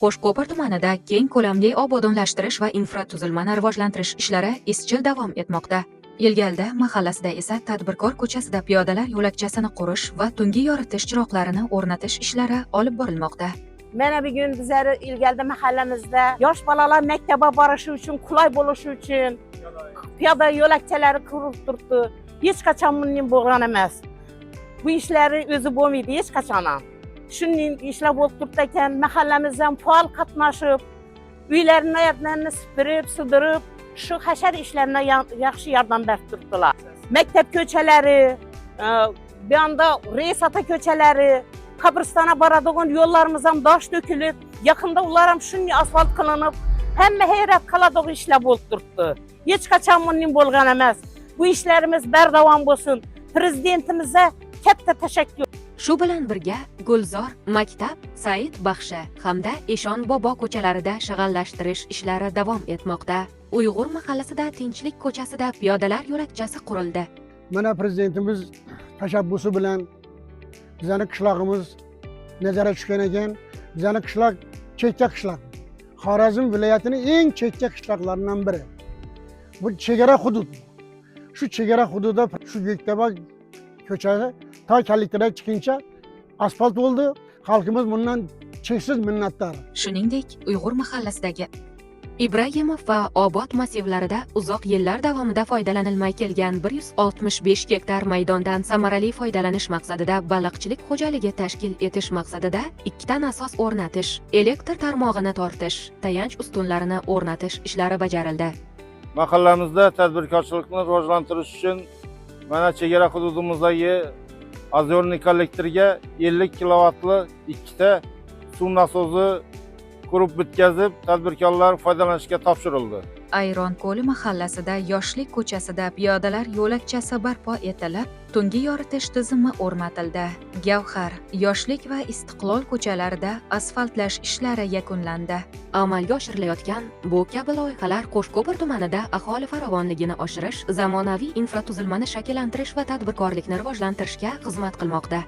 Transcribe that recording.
Qo'shko'pir tumanida keng ko'lamli obodonlashtirish va infratuzilmani rivojlantirish ishlari izchil davom etmoqda. Ilgalda mahallasida esa Tadbirkor ko'chasida piyodalar yo'lakchasini qurish va tungi yoritish chiroqlarini o'rnatish ishlari olib borilmoqda. Mana bugun bizlar Ilgalda mahallamizda yosh bolalar maktabga borishi uchun, qulay bo'lishi uchun piyoda yo'lakchalari qurilib turibdi. Hech qachon bunday bo'lgan emas. Bu ishlari o'zi bo'lmaydi hech qachon ham. Shunday ishlar bo'lib turibdi ekan, mahallamizdan faol qatnashib, uylarni supurib, sudirib, shu hashar ishlarına yaxshi yordam berib turibdilar. Maktab ko'chalari, bu yoqda Reysata ko'chalari, qabristona boradigan yo'llarimiz ham dosh to'kilib, yaqinda ular ham shunday asfalt qilinib, hamma hayrat qiladigan ishlar bo'lib turibdi. Hech qachon bunday bo'lgan emas. Bu ishlarimiz bardavom bo'lsin. Prezidentimizga katta tashakkur. Shu bilan birga Gulzor, Maktab, Said Baxshi hamda Eshon bobo ko'chalarida shag'allashtirish ishlari davom etmoqda. Uyg'ur mahallasida Tinchlik ko'chasida piyodalar yo'lakchasi qurildi. Mana prezidentimiz tashabbusi bilan bizning qishlog'imiz nazorat tushgan ekan. Bizning qishloq chekka qishloq. Xorazm viloyatining eng chekka qishloqlaridan biri. Bu chegara hudud. Shu chegara hududida shu Bektobod ko'chasi ta Kalitiraga chiqincha asfalt bo'ldi. Xalqimiz bundan cheksiz minnatdor. Shuningdek, Uyg'ur mahallasidagi Ibragimov va Obod massivlarida uzoq yillar davomida foydalanilmay kelgan 165 gektar maydondan samarali foydalanish maqsadida baliqchilik xo'jaligi tashkil etish maqsadida 2 ta nasos o'rnatish, elektr tarmog'ini tortish, tayanch ustunlarini o'rnatish ishlari bajarildi. Mahallamizda tadbirkorchilikni rivojlantirish uchun mana chegara hududimizdagi Azyorniy kollektorga 50 kilovatli 2 ta suv nasosi qurib bitkazib, tadbirkorlar foydalanishga topshirildi. Ayronko'l mahallasida Yoshlik ko'chasida piyodalar yo'lakchasi barpo etilib, tungi yoritish tizimi o'rnatildi. Gavhar, Yoshlik va Istiqlol ko'chalarida asfaltlash ishlari yakunlandi. Amalga oshirilayotgan bu kabi loyihalar Qo'shko'pir tumanida aholi farovonligini oshirish, zamonaviy infratuzilmani shakllantirish va tadbirkorlikni rivojlantirishga xizmat qilmoqda.